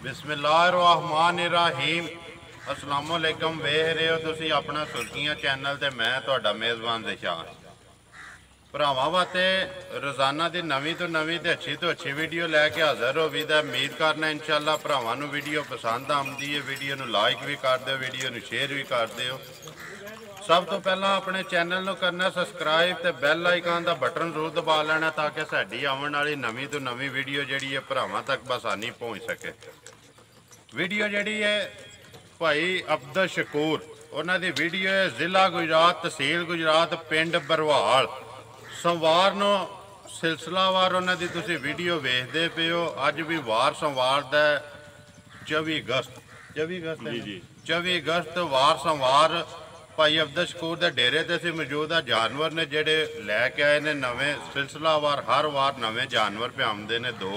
बिस्मिल्लाहिर्रहमानिर्रहीम अस्सलामुअलैकुम वेख रहे हो तुसी अपना सुर्खियां चैनल ते मैं तुहाडा मेज़बान दिशान भरावां वास्ते रोज़ाना की नवीं तो नवीं तो अच्छी वीडियो लैके हाज़र हो भी उम्मीद करना इंशाअल्लाह भरावां नूं वीडियो पसंद आती है। वीडियो नूं लाइक भी कर दो, वीडियो नूं शेयर भी कर दो। सब तो पहला अपने चैनल नूं करना सबसक्राइब ते बैल आइकन का बटन जरूर दबा लेना ताकि साडी आने वाली नवीं तो नवीं वीडियो जिहड़ी है भरावां तक बसानी पहुँच सके। वीडियो जिहड़ी है भाई अब्दुल शकूर उन्हां दी वीडियो है जिला गुजरात तहसील गुजरात पिंड बरवाल सोमवार नूं सिलसिलावार उन्हां दी तुसीं वीडियो वेखदे पे हो। अज भी वार सोमवार दा 24 अगस्त वार सोमवार भाई अब्दुल शकूर के डेरे ते असीं मौजूद आ। जानवर ने जिहड़े लैके आए ने नवे सिलसिलावार हर वार नवे जानवर पे आउंदे ने। दो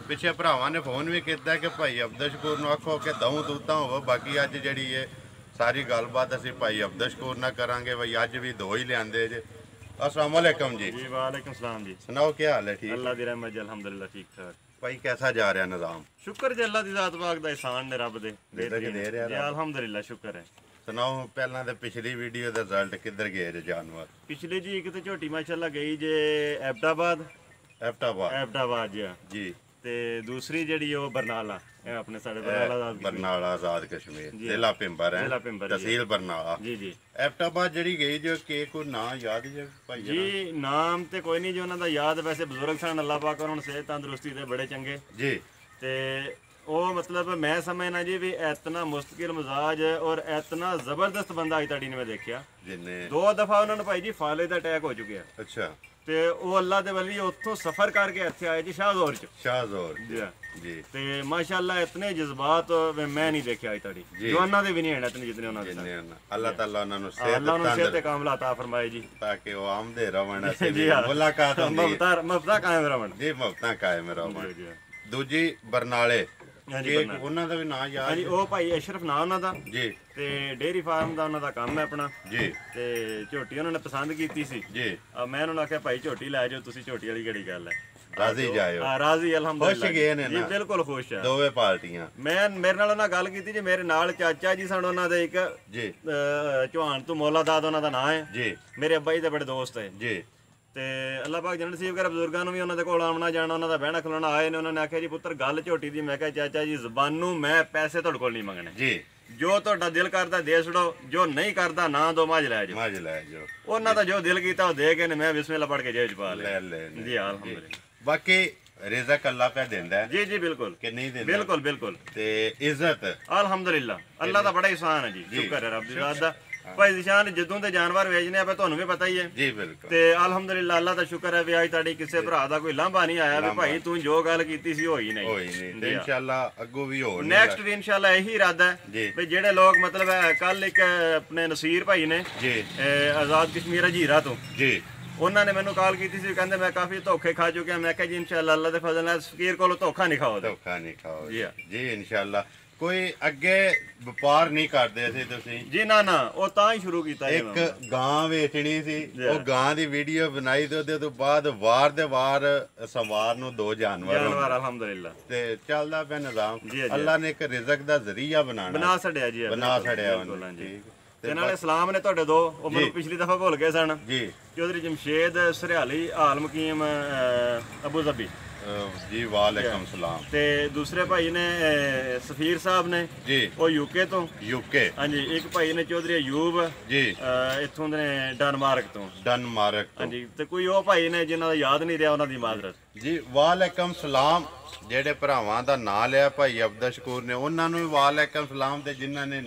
पिछे भरावां ने फोन भी किया कि भाई अब्दुल शकूर नूं आखो कि दऊं तूतां होवो। बाकी अज जिहड़ी है सारी गलबात असीं भाई अब्दुल शकूर नाल करांगे। भाई अज भी दो ही लिआंदे जे। अस्सलाम वालेकुम जी। जी वालेकुम सलाम जी। सुनाओ क्या हाल है? ठीक, अल्लाह दी रहमत जी, अल्हम्दुलिल्लाह ठीक ठाक। भाई कैसा जा रहा निज़ाम? शुक्र जी अल्लाह दी ज़ात पाक दा एहसान ने रब दे दे रहा जी, अल्हम्दुलिल्लाह शुक्र है। सुनाओ पहला तो पिछली वीडियो का रिजल्ट किधर गए जे जानवर? पिछली जी एक तो झोटी माशाल्लाह गई जे एबटाबाद एबटाबाद जी। जी ते दूसरी जेड़ी ओ बरनाला अपने साढ़े बरनाला दा बरनाला आजाद कश्मीर जिला पिंबर है, तहसील बरनाला जी जी। एबटाबाद जड़ी गई जो के कोई ना याद जे भाई जी नाम ते कोई नहीं जो उन्हां दा याद, वैसे बुजुर्ग सन अल्लाह पाक उन्हां नूं सेहत तंदुरुस्ती ते बड़े चंगे जी। ते ਉਹ मतलब मैं समझना जी भी इतना मुस्तकिल मिजाज और इतना जबरदस्त बंदा अज तड़ी ने मैं देखा जिन्हें 2 दफा उन्होंने भाई जी फाले का अटैक हो चुके हैं। अच्छा ते ਉਹ ਅੱਲਾ ਦੇ ਵਲੀ ਉੱਥੋਂ ਸਫ਼ਰ ਕਰਕੇ ਇੱਥੇ ਆਏ ਜੀ ਸ਼ਾਹਜ਼ੋਰ ਚ जी ਤੇ ਮਾਸ਼ਾਅੱਲਾ ਇਤਨੇ ਜਜ਼ਬਾਤ ਮੈਂ ਨਹੀਂ ਦੇਖਿਆ ਅਜ ਤੜੀ ਜਵਾਨਾਂ ਦੇ ਵੀ ਨਹੀਂ ਹਨ ਇਤਨੇ ਜਿਤਨੇ ਉਹਨਾਂ ਦੇ। ਅੱਲਾਹ ਤਾਲਾ ਉਹਨਾਂ ਨੂੰ ਸਿਹਤ ਤੇ ਕਾਮਲ अता फरमाए जी ताकि वो आमदे रवण जी मुलाकात मफ्ता कायम रवण जी मफ्ता कायम रवण। दूजी बरनाले ਉਹਨਾਂ ਦਾ ਵੀ ਨਾਂ ਯਾਦ? ਹਾਂਜੀ ਉਹ ਭਾਈ ਅਸ਼ਰਫ ਨਾਂ ਉਹਨਾਂ ਦਾ ਜੀ ਤੇ ਡੇਅਰੀ ਫਾਰਮ ਦਾ ਉਹਨਾਂ ਦਾ ਕੰਮ ਹੈ ਆਪਣਾ ਜੀ। ਤੇ ਝੋਟੀ ਉਹਨਾਂ ਨੇ ਪਸੰਦ ਕੀਤੀ ਸੀ ਜੀ। ਮੈਂ ਉਹਨਾਂ ਨੂੰ ਆਖਿਆ ਭਾਈ ਝੋਟੀ ਲੈ ਜਾਓ ਤੁਸੀਂ, ਝੋਟੀ ਵਾਲੀ ਕਿਹੜੀ ਗੱਲ ਹੈ। ਰਾਜ਼ੀ ਜਾਇਓ? ਹਾਂ ਰਾਜ਼ੀ ਅਲਹਮਦੁਲਿਲਾ। ਖੁਸ਼ ਗਏ ਨੇ ਜੀ ਬਿਲਕੁਲ ਖੁਸ਼ ਆ ਦੋਵੇਂ ਪਾਰਟੀਆਂ। ਮੇਰੇ ਨਾਲ ਉਹਨਾਂ ਗੱਲ ਕੀਤੀ ਜੀ, ਮੇਰੇ ਨਾਲ ਚਾਚਾ ਜੀ ਸਨ ਉਹਨਾਂ ਦੇ ਇੱਕ ਜੀ ਚੌਹਾਨ ਤੋਂ ਮੌਲਾਦਾਦ ਉਹਨਾਂ ਦਾ ਨਾਂ ਹੈ ਜੀ। ਮੇਰੇ ਅੱਬਾ ਜੀ ਦੇ ਬੜੇ ਦੋਸਤ ਹੈ ਜੀ। ਤੇ ਅੱਲਾਹ ਪਾਕ ਜਨਤ ਨਸੀਬ ਕਰੇ ਬਜ਼ੁਰਗਾਂ ਨੂੰ ਵੀ ਉਹਨਾਂ ਦੇ ਕੋਲ ਆਉਣਾ ਜਾਣਾ, ਉਹਨਾਂ ਦਾ ਬਹਿਣਾ ਖਲੋਣਾ ਆਏ ਨੇ। ਉਹਨਾਂ ਨੇ ਆਖਿਆ ਜੀ ਪੁੱਤਰ ਗੱਲ ਝੋਟੀ ਦੀ। ਮੈਂ ਕਿਹਾ ਚਾਚਾ ਜੀ ਜ਼ਬਾਨੋਂ ਮੈਂ ਪੈਸੇ ਤੁਹਾਡੇ ਕੋਲ ਨਹੀਂ ਮੰਗਣੇ ਜੀ, ਜੋ ਤੁਹਾਡਾ ਦਿਲ ਕਰਦਾ ਦੇ ਛੜੋ, ਜੋ ਨਹੀਂ ਕਰਦਾ ਨਾ ਦੋ, ਮੱਝ ਲੈ ਜਾਓ। ਮੱਝ ਲੈ ਜਾਓ। ਉਹਨਾਂ ਦਾ ਜੋ ਦਿਲ ਕੀਤਾ ਉਹ ਦੇ ਕੇ ਨੇ ਮੈਂ ਬਿਸਮਿਲ੍ਲਾ ਪੜ ਕੇ ਜੇਬ ਚ ਪਾ ਲਿਆ। ਲੈ ਜੀ ਅਲਹਮਦੁਲਿਲਾ। ਬਾਕੀ ਰਿਜ਼ਕ ਅੱਲਾਹ ਪੈ ਦਿੰਦਾ ਹੈ। ਜੀ ਜੀ ਬਿਲकुल ਕਿ ਨਹੀਂ ਦਿੰਦਾ? ਬਿਲकुल ਬਿਲकुल। ਤੇ ਇੱਜ਼ਤ ਅਲਹਮਦੁਲਿਲਾ ਅੱਲਾਹ ਦਾ ਬੜਾ ਇਹਸਾਨ ਹੈ ਜੀ, ਸ਼ੁਕਰ ਹੈ ਰੱਬ ਦੀ ਜ਼ਾਤ ਦਾ। ਭਾਈ ਨਿਸ਼ਾਨ ਜਦੋਂ ਦੇ ਜਾਨਵਰ ਵੇਚਨੇ ਆ ਤੁਹਾਨੂੰ ਵੀ ਪਤਾ ਹੀ ਹੈ ਜੀ ਬਿਲਕੁਲ। ਤੇ ਅਲਹਮਦੁਲਿਲਾ ਅੱਲਾਹ ਦਾ ਸ਼ੁਕਰ ਹੈ ਵੀ ਅੱਜ ਤੁਹਾਡੀ ਕਿਸੇ ਭਰਾ ਦਾ ਕੋਈ ਲਾਂਭਾ ਨਹੀਂ ਆਇਆ ਵੀ ਭਾਈ ਤੂੰ ਜੋ ਗੱਲ ਕੀਤੀ ਸੀ ਹੋਈ ਨਹੀਂ ਤੇ ਇਨਸ਼ਾਅੱਲਾ ਅੱਗੋਂ ਵੀ ਹੋਣ। ਨੈਕਸਟ ਵੀ ਇਨਸ਼ਾਅੱਲਾ ਇਹੀ ਇਰਾਦਾ ਹੈ ਵੀ ਜਿਹੜੇ ਲੋਕ ਮਤਲਬ ਕੱਲ ਇੱਕ ਆਪਣੇ ਨਸੀਰ ਭਾਈ ਨੇ ਜੀ ਆਜ਼ਾਦ ਕਸ਼ਮੀਰ ਅਜੀਰਾ ਤੋਂ ਜੀ, ਉਹਨਾਂ ਨੇ ਮੈਨੂੰ ਕਾਲ ਕੀਤੀ ਸੀ, ਕਹਿੰਦੇ ਮੈਂ ਕਾਫੀ ਧੋਖੇ ਖਾ ਚੁੱਕਿਆ। ਮੈਂ ਕਿਹਾ ਜੀ ਇਨਸ਼ਾਅੱਲਾ ਅੱਲਾਹ ਦੇ ਫਜ਼ਲ ਨਾਲ ਫਕੀਰ ਕੋਲੋਂ ਧੋਖਾ ਨਹੀਂ ਖਾਓ। ਧੋਖਾ ਨਹੀਂ ਖਾਓ ਜੀ ਇਨਸ਼ਾਅੱਲਾ। ਕੋਈ ਅੱਗੇ ਵਪਾਰ ਨਹੀਂ ਕਰਦੇ ਸੀ ਤੁਸੀਂ? ਜੀ ਨਾ ਨਾ, ਉਹ ਤਾਂ ਹੀ ਸ਼ੁਰੂ ਕੀਤਾ। ਇੱਕ ਗਾਂ ਵੇਚਣੀ ਸੀ, ਉਹ ਗਾਂ ਦੀ ਵੀਡੀਓ ਬਣਾਈ ਤੇ ਉਹਦੇ ਤੋਂ ਬਾਅਦ ਵਾਰ ਦੇ ਵਾਰ ਸਵਾਰ ਨੂੰ 2 ਜਾਨਵਰ ਅਲਹਮਦੁਲਿਲਾ ਤੇ ਚੱਲਦਾ ਪਿਆ ਨਿਜ਼ਾਮ। ਅੱਲਾਹ ਨੇ ਇੱਕ ਰਿਜ਼ਕ ਦਾ ਜ਼ਰੀਆ ਬਣਾ ਛੱਡਿਆ ਜੀ, ਬਣਾ ਛੱਡਿਆ ਉਹਨੂੰ। ਤੇ ਨਾਲੇ ਸਲਾਮ ਨੇ ਤੁਹਾਡੇ 2 ਉਹ ਮੈਨੂੰ ਪਿਛਲੀ ਦਫਾ ਭੁੱਲ ਗਏ ਸਨ ਜੀ, ਚੌਧਰੀ ਜਮਸ਼ੇਦ ਸਰਿਆਲੀ ਆਲ ਮਕੀਮ ਅਬੂ ਜ਼ਬੀ जी वालेकुम सलाम। ਤੇ ਦੂਸਰੇ ਭਾਈ ਨੇ ਸਫੀਰ ਸਾਹਿਬ ਨੇ ਜੀ, ਉਹ ਯੂਕੇ ਤੋਂ। ਯੂਕੇ ਹਾਂਜੀ। ਇੱਕ ਭਾਈ ਨੇ ਚੌਧਰੀ ਅਯੂਬ ਜੀ, ਇੱਥੋਂ ਦੇ ਨੇ ਡਨਮਾਰਕ ਤੋਂ। ਹਾਂਜੀ। ਤੇ ਕੋਈ ਉਹ ਭਾਈ ਨੇ ਜਿਨ੍ਹਾਂ ਦਾ ਯਾਦ ਨਹੀਂ ਰਿਹਾ, ਉਹਨਾਂ ਦੀ ਮਾਜ਼ਰਤ ਜੀ। ਵਾਲੇਕਮ ਸਲਾਮ। ਜਿਹੜੇ ਭਰਾਵਾਂ ਦਾ ਨਾਂ ਲਿਆ ਭਾਈ ਅਬਦੁਲ शकूर ਨੇ ਉਹਨਾਂ ਨੂੰ ਵੀ ਵਾਲੇਕਮ ਸਲਾਮ, ਤੇ ਜਿਨ੍ਹਾਂ ਨੇ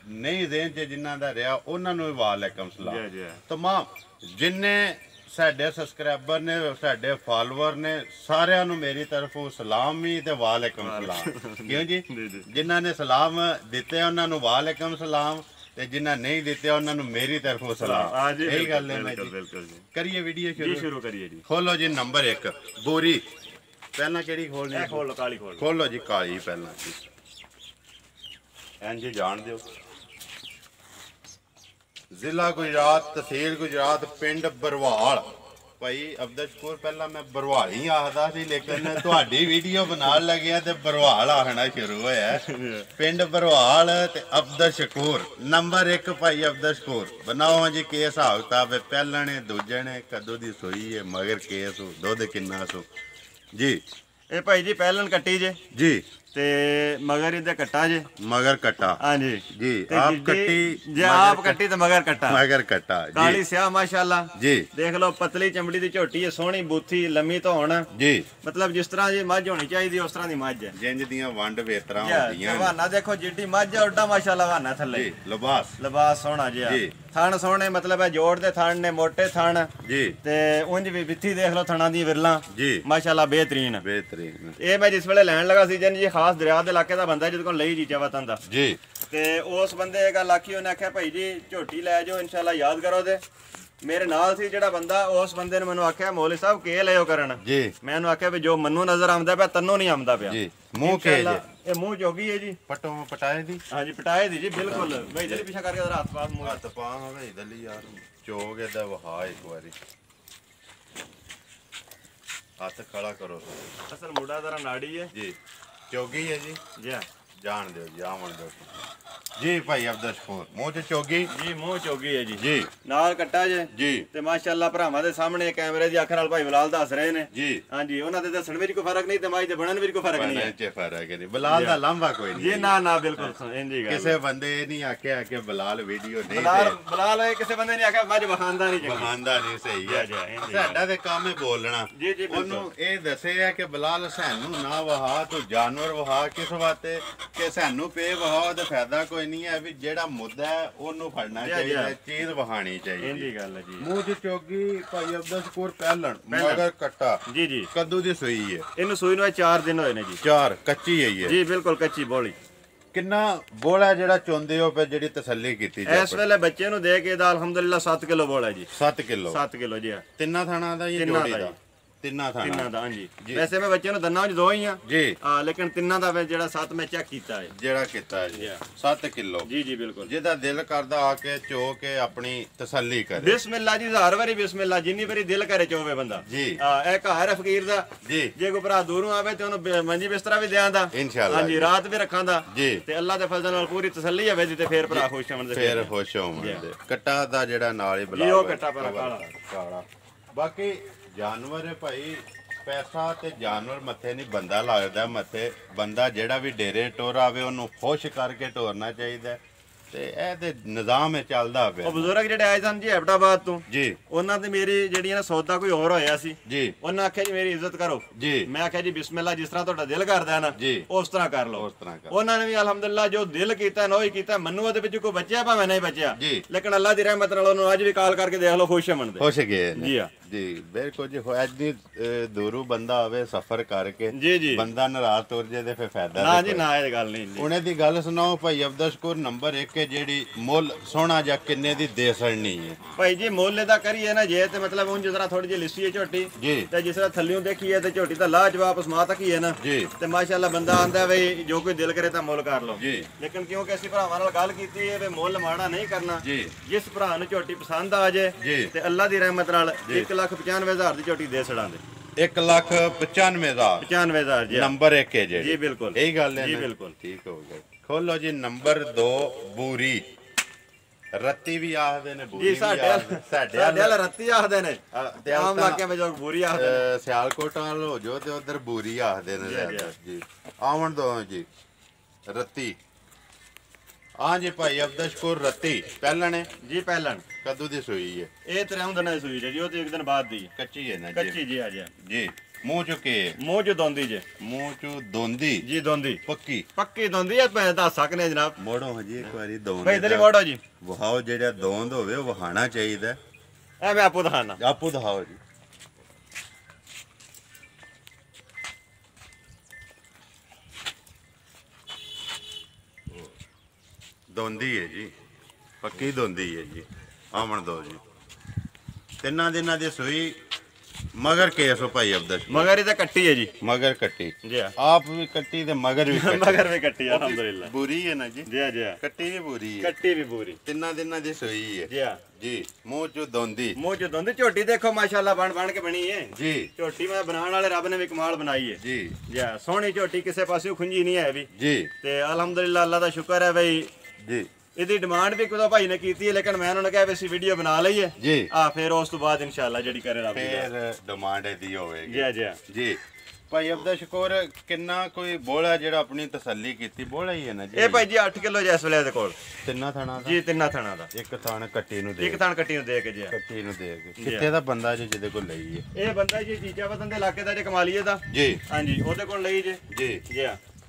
ਨਹੀਂ ਜ਼ਿਹਨ 'ਚ ਜਿਨ੍ਹਾਂ ਦਾ ਰਿਹਾ ਉਹਨਾਂ ਨੂੰ ਵੀ ਵਾਲੇਕਮ ਸਲਾਮ। ਤਮਾਮ ਜਿੰਨੇ ਸਾਡੇ ਸਬਸਕ੍ਰਾਈਬਰ ਨੇ, ਸਾਡੇ ਫਾਲੋਅਰ ਨੇ, ਸਾਰਿਆਂ ਨੂੰ ਮੇਰੀ ਤਰਫੋਂ ਸਲਾਮ ਵੀ ਤੇ ਵਾਲੇਕਮ ਸਲਾਮ। ਕਿਉਂ ਜੀ? ਜਿਨ੍ਹਾਂ ਨੇ ਸਲਾਮ ਦਿੱਤੇ ਉਹਨਾਂ ਨੂੰ ਵਾਲੇਕਮ ਸਲਾਮ, ਤੇ ਜਿਨ੍ਹਾਂ ਨਹੀਂ ਦਿੱਤੇ ਉਹਨਾਂ ਨੂੰ ਮੇਰੀ ਤਰਫੋਂ ਸਲਾਮ। ਇਹੀ ਗੱਲ ਹੈ ਜੀ। ਕਰੀਏ ਵੀਡੀਓ ਸ਼ੁਰੂ ਕਰੀਏ ਜੀ। ਖੋਲੋ ਜੀ ਨੰਬਰ 1 ਬੋਰੀ। ਪਹਿਲਾਂ ਕਿਹੜੀ ਖੋਲਣੀ? ਖੋਲੋ ਕਾਲੀ। ਖੋਲੋ ਜੀ ਕਾਲੀ ਪਹਿਲਾਂ ਜੀ। ਇੰਜ ਜਾਣ ਦਿਓ। ਜ਼ਿਲ੍ਹਾ ਗੁਜਰਾਤ ਤਹਿਸੀਲ ਗੁਜਰਾਤ ਪਿੰਡ ਬਰਵਾਲ ਭਾਈ ਅਬਦਸ਼ਪੁਰ ਪਹਿਲਾਂ ਮੈਂ ਬਰਵਾਲੀ ਆਖਦਾ ਸੀ, ਲੇਕਿਨ ਤੁਹਾਡੀ ਵੀਡੀਓ ਬਣਾਉਣ ਲੱਗਿਆ ਤੇ ਬਰਵਾਲ ਆਖਣਾ ਸ਼ੁਰੂ ਹੋਇਆ। ਪਿੰਡ ਬਰਵਾਲ ਤੇ ਅਬਦਸ਼ਕੂਰ ਨੰਬਰ 1 ਭਾਈ ਅਬਦਸ਼ਕੂਰ। ਬਣਾਓ ਜੀ ਕੀ ਹਿਸਾਬ ਕਿਤਾਬ ਹੈ, ਪਹਿਲਾਂ ਨੇ ਦੂਜੇ ਨੇ ਕਦੋਂ ਦੀ ਸੋਈ ਹੈ, ਮਗਰ ਕੇਸ ਦੁੱਧ ਕਿੰਨਾ ਸੋ ਜੀ। ਇਹ ਭਾਈ ਜੀ ਪਹਿਲਣ ਕੱਟੀ ਜੇ ਜੀ ਤੇ ਮਗਰ ਇਹਦੇ ਕੱਟਾ ਜੇ। ਮਗਰ ਕੱਟਾ ਹਾਂਜੀ ਜੀ। ਆਪ ਕੱਟੀ ਜੇ ਆਪ ਕੱਟੀ ਤੇ ਮਗਰ ਕੱਟਾ। ਮਗਰ ਕੱਟਾ ਜੀ। ਕਾਲੀ ਸਿਆਹ ਮਾਸ਼ਾਅੱਲਾ ਜੀ। ਦੇਖ ਲਓ ਪਤਲੀ ਚਮੜੀ ਦੀ ਝੋਟੀ ਹੈ, ਸੋਹਣੀ ਬੂਥੀ ਲੰਮੀ ਧੌਣ ਜੀ। ਮਤਲਬ ਜਿਸ ਤਰ੍ਹਾਂ ਜੀ ਮੱਝ ਹੋਣੀ ਚਾਹੀਦੀ ਉਸ ਤਰ੍ਹਾਂ ਦੀ ਮੱਝ ਹੈ। ਜਿੰਜ ਦੀਆਂ ਵੰਡ ਵੇਤਰਾ ਹੁੰਦੀਆਂ। ਹਵਾਨਾ ਦੇਖੋ ਜਿੱਡੀ ਮੱਝ ਹੈ ਓਡਾ ਮਾਸ਼ਾਅੱਲਾ ਹਵਾਨਾ ਥੱਲੇ। ਜੀ ਲਿਬਾਸ ਸੋਹਣਾ ਜਿਹਾ। ਥਣ ਸੋਹਣੇ ਮਤਲਬ ਹੈ ਜੋੜ ਦੇ ਥਣ ਨੇ, ਮੋਟੇ ਥਣ ਜੀ। ਤੇ ਉਂਝ ਵੀ ਵਿੱਥੀ ਦੇਖ ਲਓ ਥਣਾਂ ਦੀ ਵਿਰਲਾ ਜੀ ਮਾਸ਼ਾਅੱਲਾ ਬੇਹਤਰੀਨ। ਇਹ ਮੈਂ ਜਿਸ ਵੇਲੇ ਲੈਣ ਲਗਾ ਸੀ ਜੀ ਖਾਸ ਦਰਿਆ ਦੇ ਇਲਾਕੇ ਦਾ ਬੰਦਾ ਜਿਹਦੇ ਕੋਲ ਲਈ ਜੀਚਾ ਵਤਨ ਦਾ ਜੀ। ਤੇ ਉਸ ਬੰਦੇ ਇਹ ਗੱਲ ਆਖੀ, ਉਹਨੇ ਆਖਿਆ ਭਾਈ ਜੀ ਝੋਟੀ ਲੈ ਜਾਓ ਇਨਸ਼ਾਅੱਲਾ ਯਾਦ ਕਰੋ। ਤੇ ਮੇਰੇ ਨਾਲ ਸੀ ਜਿਹੜਾ ਬੰਦਾ, ਉਸ ਬੰਦੇ ਨੇ ਮੈਨੂੰ ਆਖਿਆ ਮੌਲਵੀ ਸਾਹਿਬ ਕੇ ਲਿਓ ਕਰਨ ਜੀ। ਮੈਂ ਉਹਨੂੰ ਆਖਿਆ ਵੀ ਜੋ ਮੈਨੂੰ ਨਜ਼ਰ ਆਉਂਦਾ ਪਿਆ ਤੈਨੂੰ ਨਹੀਂ ਆਉਂਦਾ ਪਿਆ ਜੀ। ਮੂੰਹ ਕੇ ਜੀ ਇਹ ਮੂੰਹ ਜੋਗੀ ਹੈ ਜੀ। ਪਟਾਏ ਦੀ। ਹਾਂਜੀ ਪਟਾਏ ਦੀ ਜੀ ਬਿਲਕੁਲ। ਬਈ ਇਧਰ ਪਿੱਛਾ ਕਰਕੇ ਜ਼ਰਾ ਹੱਥ ਪਾਸ ਮੂੰਹ ਹੱਥ ਪਾ ਹੋਵੇ ਇਧਰ ਲਈ ਯਾਰ ਚੋਗ ਇਹਦਾ ਵਹਾ ਇੱਕ ਵਾਰੀ ਹੱਥ ਖੜਾ ਕਰੋ। ਅਸਲ ਮੁੰਡਾ ਜ਼ਰਾ ਨਾੜੀ ਹੈ ਜੀ। ਚੋਗੀ ਹੈ ਜੀ। ਜੀ ਜਾਣ ਦਿਓ ਜੀ, ਆਵਣ ਦਿਓ ਜੀ। ਭਾਈ ਅਬਦਸ਼ਪੁਰ ਮੂੰਹ ਚ ਚੋਗੀ ਜੀ। ਮੂੰਹ ਚੋਗੀ ਹੈ ਜੀ। ਜੀ ਨਾਲ ਕੱਟਾ ਜੇ ਜੀ। ਤੇ ਮਾਸ਼ਾਅੱਲਾ ਭਰਾਵਾਂ ਦੇ ਸਾਹਮਣੇ ਕੈਮਰੇ ਦੀ ਅੱਖ ਨਾਲ ਭਾਈ ਬਲਾਲ ਦੱਸ ਰਹੇ ਨੇ ਜੀ। ਹਾਂਜੀ ਉਹਨਾਂ ਦੇ ਦੱਸਣ ਵਿੱਚ ਕੋਈ ਫਰਕ ਨਹੀਂ ਤੇ ਮਾਈ ਦੇ ਬਣਨ ਵਿੱਚ ਕੋਈ ਫਰਕ ਨਹੀਂ ਹੈ। ਚ ਫਰਕ ਨਹੀਂ। ਬਲਾਲ ਦਾ ਲਾਂਭਾ ਕੋਈ ਨਹੀਂ ਜੀ। ਨਾ ਬਿਲਕੁਲ ਇੰਜੀ ਗੱਲ। ਕਿਸੇ ਬੰਦੇ ਨਹੀਂ ਆਖਿਆ ਕਿ ਬਲਾਲ ਵੀਡੀਓ ਨਹੀਂ ਬਲਾਲ ਕਿਸੇ ਬੰਦੇ ਨੇ ਆਖਿਆ ਮੱਝ ਵਖਾਂਦਾ ਨਹੀਂ। ਵਖਾਂਦਾ ਨਹੀਂ, ਸਹੀ ਹੈ। ਸਾਡਾ ਤੇ ਕੰਮ ਹੈ ਬੋਲਣਾ। ਉਹਨੂੰ ਇਹ ਦੱਸਿਆ ਕਿ ਬਲਾਲ ਸਾਨੂੰ ਨਾ ਵਹਾ ਤੂੰ ਜਾਨਵਰ ਵਹਾ ਕਿਸ ਵਾਸਤੇ ਕਿ ਸਾਨੂੰ ਪੇ ਵਹਾ ਤੇ ਫਾਇਦਾ ਕੋਈ ਨਹੀਂ ਹੈ। ਵੀ ਜਿਹੜਾ ਮੁੱਦਾ ਹੈ ਉਹਨੂੰ ਫੜਨਾ ਚਾਹੀਦਾ, ਚੀਜ਼ ਵਹਾਣੀ ਚਾਹੀਦੀ। ਇੰਜੀ ਗੱਲ ਹੈ ਜੀ। ਮੂੰਹ ਚ ਚੋਗੀ ਭਾਈ ਅਬਦਸ਼ਕੂਰ ਪਹਿਲਣ ਮਗਰ ਕੱਟਾ ਜੀ। ਕਦੋਂ ਦੀ ਸੂਈ ਹੈ? ਇਹਨੂੰ ਸੂਈ ਨੂੰ 4 ਦਿਨ ਹੋਏ ਨੇ ਜੀ। 4 ਕੱਚੀ ਹੈ ਜੀ ਬਿਲਕੁਲ ਕੱਚੀ ਬੋਲੀ। ਕਿੰਨਾ ਬੋਲਾ ਜਿਹੜਾ ਚੁੰਦੇ ਹੋ ਫਿਰ ਜਿਹੜੀ ਤਸੱਲੀ ਕੀਤੀ ਜੀ? ਇਸ ਵੇਲੇ ਬੱਚੇ ਨੂੰ ਦੇ ਕੇ ਦਾ ਅਲਹਮਦੁਲਿਲਾ 7 ਕਿਲੋ ਬੋਲਾ ਜੀ। 7 ਕਿਲੋ 7 ਕਿਲੋ ਜੀ। ਤਿੰਨਾਂ ਥਾਣਾ ਦਾ ਜਾਂ ਜੋੜੀ ਦਾ? ਤਿੰਨਾਂ ਦਾ ਹਾਂਜੀ। ਵੈਸੇ ਮੈਂ ਬੱਚੇ ਨੂੰ ਦੰਨਾ ਵਿੱਚ 2 ਹੀ ਆ ਜੀ। ਲੇਕਿਨ ਤਿੰਨਾਂ ਦਾ ਜਿਹੜਾ 7 ਮੈਂ ਚੈੱਕ ਕੀਤਾ ਹੈ। ਜਿਹੜਾ ਕੀਤਾ ਹੈ ਜੀ 7 ਕਿਲੋ। ਜੀ ਬਿਲਕੁਲ। ਜਿਹਦਾ ਦਿਲ ਕਰਦਾ ਆ ਕੇ ਚੋ ਕੇ ਆਪਣੀ ਤਸੱਲੀ ਕਰੇ। ਬਿਸਮਿਲ੍ਲਾ ਜੀ। ਹਰ ਵਾਰੀ ਬਿਸਮਿਲ੍ਲਾ, ਜਿੰਨੀ ਵਾਰੀ ਦਿਲ ਕਰੇ ਚੋਵੇ ਬੰਦਾ ਜੀ। ਇਹ ਘਰ ਹੈ ਫਕੀਰ ਦਾ ਜੀ। ਜੇ ਕੋਈ ਭਰਾ ਦੂਰੋਂ ਆਵੇ ਤੇ ਉਹਨੂੰ ਮੰਜੀ ਬਿਸਤਰਾ ਵੀ ਦਿਆਂ ਦਾ ਇਨਸ਼ਾਅੱਲਾ। ਹਾਂਜੀ ਰਾਤ ਵੀ ਰੱਖਾਂ ਦਾ ਜੀ। ਤੇ ਅੱਲਾ ਦੇ ਫਜ਼ਲ ਨਾਲ ਪੂਰੀ ਤਸੱਲੀ ਹੋਵੇ ਤੇ ਫਿਰ ਭਰਾ ਖੁਸ਼ ਹੋਣ ਦੇ। ਫਿਰ ਖੁਸ਼ ਹੋਣ ਦੇ। ਕੱਟਾ ਦਾ ਜਿਹੜਾ ਨਾਲ ਹੀ ਬੁਲਾ ਜੀ, ਉਹ ਕੱਟਾ ਪਰ ਕਾਲਾ। ਬਾਕੀ ਜਾਨਵਰ ਹੈ ਭਾਈ, ਪੈਸਾ ਤੇ ਜਾਨਵਰ ਮੱਥੇ ਨਹੀਂ, ਬੰਦਾ ਲੱਗਦਾ ਮੱਥੇ। ਬੰਦਾ ਜਿਹੜਾ ਵੀ ਡੇਰੇ ਟੋਰ ਆਵੇ ਉਹਨੂੰ ਖੁਸ਼ ਕਰਕੇ ਟੋਰਨਾ ਚਾਹੀਦਾ ਤੇ ਇਹ ਤੇ ਨਿਜ਼ਾਮ ਹੈ ਚੱਲਦਾ ਪਿਆ। ਉਹ ਬਜ਼ੁਰਗ ਜਿਹੜੇ ਆਏ ਸਨ ਜੀ ਐਬਟਾਬਾਦ ਤੋਂ ਜੀ, ਉਹਨਾਂ ਤੇ ਮੇਰੀ ਜਿਹੜੀ ਨਾ ਸੌਦਾ ਕੋਈ ਹੋਰ ਹੋਇਆ ਸੀ ਜੀ। ਉਹਨਾਂ ਆਖਿਆ ਜੀ ਮੇਰੀ ਇੱਜ਼ਤ ਕਰੋ ਜੀ। ਮੈਂ ਆਖਿਆ ਜੀ ਬਿਸਮਿਲ੍ਲਾ, ਜਿਸ ਤਰ੍ਹਾਂ ਤੁਹਾਡਾ ਦਿਲ ਕਰਦਾ ਨਾ ਜੀ ਉਸ ਤਰ੍ਹਾਂ ਕਰ ਲਓ। ਉਹਨਾਂ ਨੇ ਵੀ ਅਲਹਮਦੁਲਿਲਾ ਜੋ ਦਿਲ ਕੀਤਾ ਨਾ ਉਹੀ ਕੀਤਾ। ਮੈਨੂੰ ਉਹਦੇ ਵਿੱਚ ਕੋਈ ਬਚਿਆ ਭਾਵੇਂ ਨਹੀਂ ਬਚਿਆ, ਲੇਕਿਨ ਅੱਲਾ ਦੀ ਰਹਿਮਤ ਨਾਲ ਉਹਨੂੰ ਅੱਜ ਵੀ ਕਾਲ ਕਰਕੇ ਦੇਖ ਲਓ ਖੁਸ਼ ਮੰਨਦੇ ਖੁਸ਼ ਗਏ ਜੀ। ਜੀ ਬਿਲਕੁਲ ਜੀ। ਐਡੀ ਦੂਰੋਂ ਬੰਦਾ ਆਵੇ ਸਫ਼ਰ ਕਰਕੇ ਜੀ ਬੰਦਾ ਨਾਰਾਜ਼ ਤੁਰ ਜੇ ਤੇ ਫਿਰ ਫਾਇਦਾ ਨਾ ਜੀ। ਨਾ ਇਹ ਗੱਲ ਨਹੀਂ। ਉਹਨੇ ਦੀ ਗੱਲ ਸੁਣਾਓ ਭਾਈ ਅਬਦਸ਼ਕੂਰ। ਨੰਬਰ 1 ਜਿਹੜੀ ਮੁੱਲ ਸੋਹਣਾ ਜਾਂ ਕਿੰਨੇ ਦੀ ਦੇ ਸੜਨੀ ਹੈ ਭਾਈ ਜੀ? ਮੁੱਲ ਇਹਦਾ ਕਰੀਏ ਨਾ ਜੇ ਤੇ ਮਤਲਬ ਉਂਝ ਜਰਾ ਥੋੜੀ ਜਿਹੀ ਲਿੱਸੀ ਹੈ ਝੋਟੀ ਤੇ ਜਿਸ ਤਰ੍ਹਾਂ ਥੱਲਿਓਂ ਦੇਖੀਏ ਤੇ ਝੋਟੀ ਤਾਂ ਲਾਜਵਾਬ ਉਸਮਾ ਤੱਕ ਹੀ ਹੈ ਨਾ ਜੀ। ਤੇ ਮਾਸ਼ਾਅੱਲਾ ਬੰਦਾ ਆਂਦਾ ਬਈ ਜੋ ਕੋਈ ਦਿਲ ਕਰੇ ਤਾਂ ਮੁੱਲ ਕਰ ਲਓ ਜੀ। ਲੇਕਿਨ ਕਿਉਂਕਿ ਅਸੀਂ ਭਰਾਵਾਂ ਨਾਲ ਗੱਲ ਕੀਤੀ ਹੈ ਵੀ ਮੁੱਲ ਮਾੜਾ ਨਹੀਂ ਕਰਨਾ ਜੀ। ਜਿਸ ਭਰਾ ਨੂੰ ਝੋਟੀ ਪਸੰਦ ਆ ਜੇ ਤੇ ਅੱਲਾ ਦੀ ਰਹਿਮਤ ਨਾਲ 1,95,000 ਦੀ ਝੋਟੀ ਦੇ ਛੜਾਂਗੇ। 1,95,000 ਜੀ। ਨੰਬਰ 1 ਹੈ ਜੀ। ਜੀ ਬਿਲਕੁਲ ਇਹੀ ਗੱਲ ਹੈ ਜੀ। ਬਿਲਕੁਲ ਠੀਕ ਹੋ ਗਿਆ। ਖੋਲੋ ਜੀ। ਨੰਬਰ 2 ਬੂਰੀ ਰੱਤੀ ਵੀ ਆਖਦੇ ਨੇ, ਬੂਰੀ ਸਾਡੇ ਵਾਲ ਰੱਤੀ ਆਖਦੇ ਨੇ। ਆਮ ਇਲਾਕਿਆਂ ਵਿੱਚ ਬੂਰੀ ਆਖਦੇ ਨੇ। ਸਿਆਲਕੋਟ ਵਾਲ ਹੋ ਜੋ ਤੇ ਉਧਰ ਬੂਰੀ ਆਖਦੇ ਨੇ ਜੀ। ਆਵਣ ਦੋ ਜੀ ਰੱਤੀ। ਹਾਂ ਜੀ ਭਾਈ ਅਬਦਸ਼ਕੂਰ ਰੱਤੀ ਪਹਿਲਣ ਜੀ। ਪਹਿਲਣ ਕਦੋਂ ਦੀ ਸੂਈ ਹੈ? ਇਹ 3 ਦਿਨਾਂ ਦੀ ਸੂਈ ਹੈ ਜੀ। ਉਹ ਤੇ 1 ਦਿਨ ਬਾਅਦ ਦੀ ਕੱਚੀ ਹੈ ਨਾ? ਕੱਚੀ ਜੀ। ਆ ਜੀ। ਮੂੰਹ ਚ ਕੇ ਮੂੰਹ ਚ ਦੋਂਦੀ ਜੇ। ਮੂੰਹ ਚ ਦੋਂਦੀ ਜੀ। ਦੋਂਦੀ ਪੱਕੀ ਦੋਂਦੀ ਹੈ। ਮੈਂ ਦੱਸ ਸਕਨੇ ਜਨਾਬ। ਮੋੜੋ ਹਜੀ ਇੱਕ ਵਾਰੀ ਦੋਂਦ ਭਾਈ ਇਧਰ ਮੋੜੋ ਜੀ। ਵਹਾਓ ਜਿਹੜਾ ਦੋਂਦ ਹੋਵੇ ਉਹ ਵਹਾਣਾ ਚਾਹੀਦਾ। ਐ ਮੈਂ ਆਪੂ ਦਿਖਾਣਾ। ਆਪੂ ਦਿਖਾਓ ਜੀ। ਦੋਂਦੀ ਹੈ ਜੀ, ਪੱਕੀ ਦੋਂਦੀ ਹੈ ਜੀ। ਆਵਣ ਦੋ ਜੀ। 3 ਦਿਨਾਂ ਦੀ ਸੂਈ मगर केस हो भाई अब्दुल मगर ये कट्टी है जी मगर कट्टी जी आप भी कट्टी ते मगर भी कट्टी मगर भी कट्टी अल्हम्दुलिल्लाह बुरी है ना जी जी कट्टी भी बुरी है कट्टी भी पूरी तिन्ना दिना दी सोई है जी जी मुंह चो दोंदी झोटी देखो माशाल्लाह बन के बनी है जी झोटी में बनाने वाले रब ने भी कमाल बनाई है जी जी सोहनी झोटी किसी पासे खुंजी नहीं है भी जी ते अल्हम्दुलिल्लाह अल्लाह का शुक्र है भाई जी ਇਹਦੀ ਡਿਮਾਂਡ ਵੀ ਕੋਈ ਭਾਈ ਨੇ ਕੀਤੀ ਹੈ ਲੇਕਿਨ ਮੈਂ ਉਹਨਾਂ ਨੂੰ ਕਿਹਾ ਵੀ ਅਸੀਂ ਵੀਡੀਓ ਬਣਾ ਲਈਏ ਜੀ ਫਿਰ ਉਸ ਤੋਂ ਬਾਅਦ ਇਨਸ਼ਾਅੱਲਾ ਜਿਹੜੀ ਕਰੇ ਰੱਬ ਫਿਰ ਡਿਮਾਂਡ ਇਹਦੀ ਹੋਵੇਗੀ ਜੀ ਜੀ ਜੀ ਭਾਈ ਅਬਦਾ ਸ਼ਕੂਰ ਕਿੰਨਾ ਕੋਈ ਬੋਲਾ ਜਿਹੜਾ ਆਪਣੀ ਤਸੱਲੀ ਕੀਤੀ ਬੋਲਾ ਹੀ ਹੈ ਨਾ ਜੀ ਇਹ ਭਾਈ ਜੀ 8 ਕਿਲੋ ਜੈਸ ਵੇਲੇ ਦੇ ਕੋਲ ਤਿੰਨਾ ਥਾਣਾ ਦਾ ਜੀ ਤਿੰਨਾਂ ਥਾਣਾ ਦਾ ਇੱਕ ਥਾਣ ਕੱਟੀ ਨੂੰ ਦੇ ਇੱਕ ਥਾਣ ਕੱਟੀ ਨੂੰ ਦੇ ਕੇ ਜੀ ਕੱਟੀ ਨੂੰ ਦੇ ਕੇ ਕਿੱਥੇ ਦਾ ਬੰਦਾ ਜੀ ਜਿਹਦੇ ਕੋਲ ਲਈ ਹੈ ਇਹ ਬੰਦਾ ਜੀ ਜੀਜਾ ਵਤਨ ਦੇ ਇਲਾਕੇ ਦਾ ਜੇ ਕਮਾਲੀਏ ਦਾ ਜੀ ਹਾਂਜੀ ਉਹਦੇ ਕੋਲ ਲਈ ਜੇ ਜੀ ਜੀ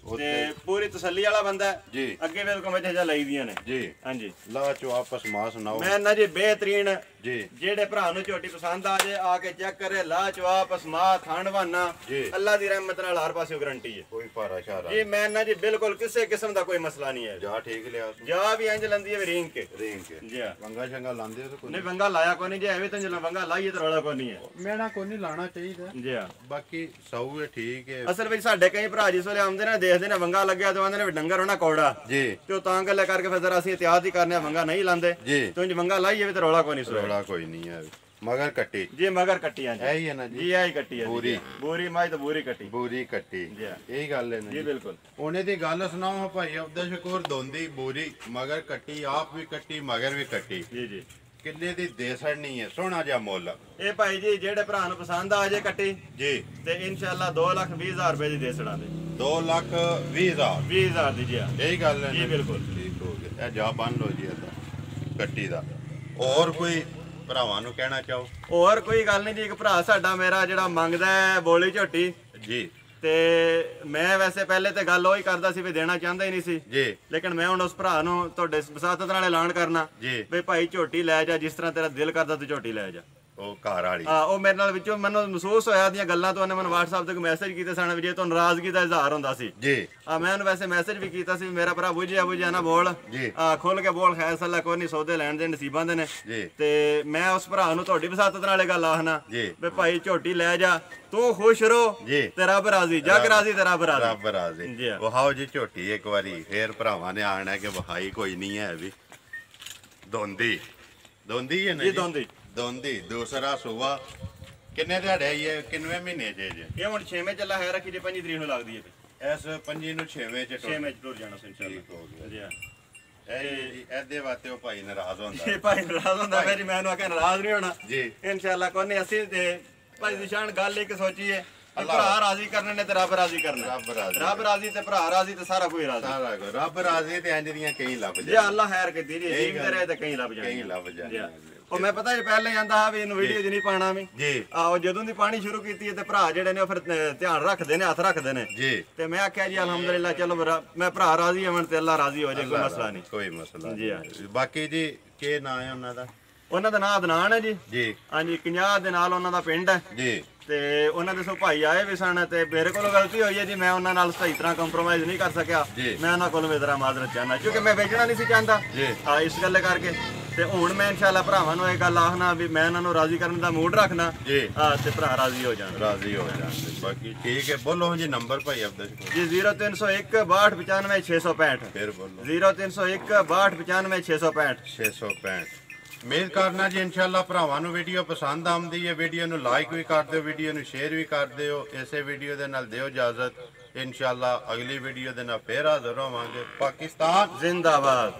ਤੇ ਪੂਰੀ ਤਸੱਲੀ ਵਾਲਾ ਬੰਦਾ ਜੀ ਅੱਗੇ ਵੇਲਕਮ ਵਿੱਚ ਜਾ ਲਈ ਦੀਆਂ ਨੇ ਜੀ ਹਾਂਜੀ ਲਾ ਚੋ ਆਪਸ ਮਾ ਸੁਣਾਓ ਮੈਂ ਨਾ ਜੀ ਬਿਹਤਰੀਨ ਜੀ ਜਿਹੜੇ ਭਰਾ ਨੂੰ ਝੋਟੀ ਪਸੰਦ ਆ ਜੇ ਆ ਕੇ ਚੈੱਕ ਕਰੇ ਲਾ ਚਵਾ ਪਸਮਾ ਖਾਣਵਾਨਾ ਅੱਲਾ ਦੀ ਰਹਿਮਤ ਨਾਲ ਹਰ ਪਾਸੇ ਗਾਰੰਟੀ ਹੈ ਕੋਈ ਭਾਰਾ ਸ਼ਾਰਾ ਜੀ ਮੈਂ ਨਾ ਜੀ ਬਿਲਕੁਲ ਕਿਸੇ ਕਿਸਮ ਦਾ ਕੋਈ ਮਸਲਾ ਨਹੀਂ ਹੈ ਜਾ ਠੀਕ ਲਿਆ ਜਾ ਵੀ ਇੰਜ ਲੰਦੀ ਹੈ ਰਿੰਗ ਕੇ ਜੀ ਵੰਗਾ ਸ਼ੰਗਾ ਲਾਉਂਦੇ ਹੋ ਤਾਂ ਨਹੀਂ ਵੰਗਾ ਲਾਇਆ ਕੋਈ ਨਹੀਂ ਜੇ ਐਵੇਂ ਤਾਂ ਜਲਾ ਵੰਗਾ ਲਾਈਏ ਤਾਂ ਰੌਲਾ ਕੋਈ ਨਹੀਂ ਹੈ ਮੈਣਾ ਕੋਈ ਨਹੀਂ ਲਾਣਾ ਚਾਹੀਦਾ ਜੀ ਬਾਕੀ ਸੌ ਹੈ ਠੀਕ ਹੈ ਅਸਲ ਵਿੱਚ ਸਾਡੇ ਕਈ ਭਰਾ ਜਿਸ ਵੇਲੇ ਆਉਂਦੇ ਨੇ ਦੇਖਦੇ ਨੇ ਵੰਗਾ ਲੱਗਿਆ ਤੇ ਆਂਦੇ ਨੇ ਡੰਗਰ ਹੋਣਾ ਕੌੜਾ ਜੀ ਤੇ ਉਹ ਤਾਂ ਗੱਲੇ ਕਰਕੇ ਫਿਰ ਜ਼ਰਾ ਅਸੀਂ ਇਤਿਹਾਦ ਹੀ ਕਰਨੇ ਵੰਗਾ ਨਹੀਂ ਲਾਂਦੇ ਤੇ ਉਂਝ ਵੰਗਾ ਲਾਈਏ ਵੀ ਤੇ ਰੌਲਾ ਕੋਈ ਨਹੀਂ ਸੁਣਦਾ ਰੌਲਾ ਕੋਈ ਨਹੀਂ ਹੈ ਮਗਰ ਕੱਟੀ ਜੀ ਮਗਰ ਕੱਟੀਆਂ ਜੀ ਇਹੀ ਹੈ ਨਾ ਜੀ ਇਹੀ ਕੱਟੀ ਹੈ ਬੂਰੀ ਬੂਰੀ ਮਾਈ ਤਾਂ ਬੂਰੀ ਕੱਟੀ ਬੂਰੀ ਕੱਟੀ ਇਹੀ ਗੱਲ ਹੈ ਨਾ ਜੀ ਬਿਲਕੁਲ ਉਹਨੇ ਦੀ ਗੱਲ ਸੁਣਾਓ ਭਾਈ ਅਬਦੁਲ ਸ਼ਕੂਰ ਦੋਂਦੀ ਬੂਰੀ ਮਗਰ ਕੱਟੀ ਆਪ ਵੀ ਕੱਟੀ ਮਗਰ ਵੀ ਕੱਟੀ ਜੀ ਜੀ ਕਿੰਨੇ ਦੀ ਦੇ ਸੜਨੀ ਹੈ ਸੋਹਣਾ ਜਿਹਾ ਮੁੱਲ ਇਹ ਭਾਈ ਜੀ ਜਿਹੜੇ ਭਰਾ ਨੂੰ ਪਸੰਦ ਆ ਜੇ ਕੱਟੀ ਜੀ ਤੇ ਇਨਸ਼ਾਅੱਲਾ 2,20,000 ਰੁਪਏ ਦੀ ਦੇ ਸੜਾਂਗੇ 2,20,000 20,000 ਦੀ ਜੀ ਇਹੀ ਗੱਲ ਹੈ ਜੀ ਬਿਲਕੁਲ ਠੀਕ ਹੋ ਗਿਆ ਇਹ ਜਾ ਬੰਨ ਲਓ ਜੀ ਇਹਦਾ ਕੱਟੀ ਦਾ ਹੋਰ ਕੋਈ ਭਰਾਵਾਂ ਨੂੰ ਕਹਿਣਾ ਚਾਹੋ ਹੋਰ ਕੋਈ ਗੱਲ ਨਹੀਂ ਜੀ ਇੱਕ ਭਰਾ ਸਾਡਾ ਮੇਰਾ ਜਿਹੜਾ ਮੰਗਦਾ ਹੈ ਬੋਲੀ ਝੋਟੀ ਜੀ ਤੇ ਮੈਂ ਵੈਸੇ ਪਹਿਲੇ ਤੇ ਗੱਲ ਉਹੀ ਕਰਦਾ ਸੀ ਵੀ ਦੇਣਾ ਚਾਹੁੰਦਾ ਹੀ ਨਹੀਂ ਸੀ ਜੀ ਲੇਕਿਨ ਮੈਂ ਹੁਣ ਉਸ ਭਰਾ ਨੂੰ ਤੁਹਾਡੇ ਬਸਾਤਤ ਨਾਲ ਐਲਾਨ ਕਰਨਾ ਵੀ ਭਾਈ ਝੋਟੀ ਲੈ ਜਾ ਜਿਸ ਤਰ੍ਹਾਂ ਤੇਰਾ ਦਿਲ ਕਰਦਾ ਤੂੰ ਝੋਟੀ ਲੈ ਜਾ ਉਹ ਘਰ ਵਾਲੀ ਉਹ ਮੇਰੇ ਨਾਲ ਵਿੱਚੋਂ ਮੈਨੂੰ ਮਹਿਸੂਸ ਹੋਇਆ ਦੀਆਂ ਗੱਲਾਂ ਤੋਂ ਉਹਨੇ ਮੈਨੂੰ WhatsApp ਤੇ ਮੈਸੇਜ ਕੀਤੇ ਸਨ ਵੀ ਜੇ ਤੋਂ ਨਾਰਾਜ਼ਗੀ ਦਾ ਇਜ਼ਹਾਰ ਹੁੰਦਾ ਸੀ ਜੀ ਮੈਂ ਉਹਨੂੰ ਵੈਸੇ ਮੈਸੇਜ ਵੀ ਕੀਤਾ ਸੀ ਮੇਰਾ ਭਰਾ ਬੁਝਿਆ ਨਾ ਬੋਲ ਖੋਲ ਕੇ ਬੋਲ ਖੈਰ ਸੱਲਾ ਕੋਈ ਨਹੀਂ ਸੌਦੇ ਲੈਣ ਦੇ ਨਸੀਬਾਂ ਦੇ ਨੇ ਤੇ ਮੈਂ ਉਸ ਭਰਾ ਨੂੰ ਤੁਹਾਡੀ ਬਸਾਤਤ ਨਾਲ ਇਹ ਗੱਲ ਆਖਣਾ ਵੀ ਭਾਈ ਝੋਟੀ ਲੈ ਜਾ ਤੂੰ ਖੁਸ਼ ਰਹੋ ਤੇ ਰੱਬ ਰਾਜ਼ੀ ਜੱਗ ਰਾਜ਼ੀ ਤੇ ਰੱਬ ਰਾਜ਼ੀ ਵਹਾਓ ਜੀ ਝੋਟੀ ਇੱਕ ਵਾਰੀ ਫੇਰ ਭਰਾਵਾਂ ਨੇ ਆਣਾ ਕਿ ਵਹਾਈ ਕੋਈ ਨਹੀਂ ਹੈ ਵੀ ਦੋਂਦੀ ਹੈ ਨਾ ਜੀ ਦੋਂਦੀ ਦੂਸਰਾ ਸੂਆ ਕਿੰਨੇ ਦਿਹਾੜੇ ਆਈ ਹੈ ਕਿੰਨਵੇਂ ਮਹੀਨੇ ਚ ਜੇ ਇਹ ਹੁਣ 6ਵੇਂ ਚੱਲਾ ਹੈ ਰੱਖੀ ਜੇ 5 ਤਰੀਕ ਨੂੰ ਲੱਗਦੀ ਹੈ ਇਸ 5 ਨੂੰ 6ਵੇਂ ਚ 6ਵੇਂ ਚ ਟੁਰ ਜਾਣਾ ਇਨਸ਼ਾਅੱਲਾ ਹੋ ਗਿਆ ਜੀ ਇਹਦੇ ਵਾਸਤੇ ਉਹ ਭਾਈ ਨਾਰਾਜ਼ ਹੁੰਦਾ ਇਹ ਭਾਈ ਨਾਰਾਜ਼ ਹੁੰਦਾ ਮੇਰੀ ਮੈਂ ਉਹਨੂੰ ਆਖਿਆ ਨਾਰਾਜ਼ ਨਹੀਂ ਹੋਣਾ ਜੀ ਇਨਸ਼ਾਅੱਲਾ ਕੋਈ ਨਹੀਂ ਅਸੀਂ ਤੇ ਭਾਈ ਨਿਸ਼ਾਨ ਗੱਲ ਇੱਕ ਸੋਚੀਏ ਭਰਾ ਰਾਜ਼ੀ ਕਰਨੇ ਨੇ ਤੇ ਰੱਬ ਰਾਜ਼ੀ ਕਰਨਾ ਰੱਬ ਰਾਜ਼ੀ ਤੇ ਭਰਾ ਰਾਜ਼ੀ ਤੇ ਸਾਰਾ ਕੋਈ ਰਾਜ਼ੀ ਰੱਬ ਰਾਜ਼ੀ ਤੇ ਇੰਜ ਦੀਆਂ ਕਈ ਲੱਭ ਜੇ ਅੱਲਾ ਖੈਰ ਕੀਤੀ ਜੀ ਜੀਵ ਕਰੇ ਤੇ ਕਈ ਲੱਭ ਜਾਣੇ ਉਹ ਮੈਂ ਪਤਾ ਪਹਿਲੇ ਜਾਂਦਾ ਹਾਂ ਵੀ ਇਹਨੂੰ ਵੀਡੀਓ 'ਚ ਨਹੀਂ ਪਾਣਾ ਵੀ ਜੀ ਆਹੋ ਜਦੋਂ ਦੀ ਪਾਣੀ ਸ਼ੁਰੂ ਕੀਤੀ ਤੇ ਭਰਾ ਜਿਹੜੇ ਨੇ ਉਹ ਫਿਰ ਧਿਆਨ ਰੱਖਦੇ ਨੇ ਹੱਥ ਰੱਖਦੇ ਨੇ ਜੀ ਤੇ ਮੈਂ ਆਖਿਆ ਜੀ ਅਲਹਮਦੁਲਿਲਾ ਚਲੋ ਮੈਂ ਭਰਾ ਰਾਜ਼ੀ ਹਾਂ ਤੇ ਅੱਲਾ ਰਾਜ਼ੀ ਹੋ ਜਾਏ ਕੋਈ ਮਸਲਾ ਨਹੀਂ ਕੋਈ ਮਸਲਾ ਜੀ ਬਾਕੀ ਜੀ ਕੀ ਨਾਂ ਹੈ ਉਹਨਾਂ ਦਾ ਉਹਨਾਂ ਦਾ ਨਾਂ ਅਦਨਾਨ ਹੈ ਜੀ ਜੀ ਹਾਂਜੀ 50 ਦੇ ਨਾਲ ਉਹਨਾਂ ਦਾ ਪਿੰਡ ਹੈ ਜੀ ਤੇ ਉਹਨਾਂ ਦੇ ਸੋ ਭਾਈ ਆਏ ਵੀ ਸਨ ਤੇ ਮੇਰੇ ਕੋਲੋਂ ਗਲਤੀ ਹੋਈ ਹੈ ਜੀ ਮੈਂ ਉਹਨਾਂ ਨਾਲ ਸਹੀ ਤਰ੍ਹਾਂ ਕੰਪਰੋਮਾਈਜ਼ ਨਹੀਂ ਕਰ ਸਕਿਆ ਮੈਂ ਉਹਨਾਂ ਕੋਲੋਂ ਮੇਰਾ ਮਾਜ਼ਰਤ ਚਾਹਨਾ ਕਿਉਂਕਿ ਮੈਂ ਵੇਚਣਾ ਨਹੀਂ ਸੀ ਚਾਹੁੰਦਾ ਇਸ ਗੱਲ ਕਰਕੇ ਤੇ ਹੁਣ ਮੈਂ ਇਨਸ਼ਾਅੱਲਾ ਭਰਾਵਾਂ ਨੂੰ ਇਹ ਗੱਲ ਆਖਣਾ ਵੀ ਮੈਂ ਉਹਨਾਂ ਨੂੰ ਰਾਜ਼ੀ ਕਰਨ ਦਾ ਮੂਡ ਰੱਖਣਾ ਤੇ ਭਰਾ ਰਾਜ਼ੀ ਹੋ ਜਾਣ ਬਾਕੀ ਠੀਕ ਹੈ ਬੋਲੋ ਜੀ ਨੰਬਰ ਭਾਈ ਆਪਦਾ ਜੀ 0301 6295 665 ਫਿਰ ਬੋਲੋ 0301 6295 665 ਉਮੀਦ ਕਰਨਾ ਜੀ ਇਨਸ਼ਾਅੱਲਾ ਭਰਾਵਾਂ ਨੂੰ ਵੀਡੀਓ ਪਸੰਦ ਆਉਂਦੀ ਹੈ ਵੀਡੀਓ ਨੂੰ ਲਾਈਕ ਵੀ ਕਰ ਦਿਓ ਵੀਡੀਓ ਨੂੰ ਸ਼ੇਅਰ ਵੀ ਕਰ ਦਿਓ ਇਸੇ ਵੀਡੀਓ ਦੇ ਨਾਲ ਦਿਓ ਇਜਾਜ਼ਤ ਇਨਸ਼ਾਅੱਲਾ ਅਗਲੀ ਵੀਡੀਓ ਦੇ ਨਾਲ ਫੇਰ ਹਾਜ਼ਰ ਹੋਵਾਂਗੇ ਪਾਕਿਸਤਾਨ ਜ਼ਿੰਦਾਬਾਦ।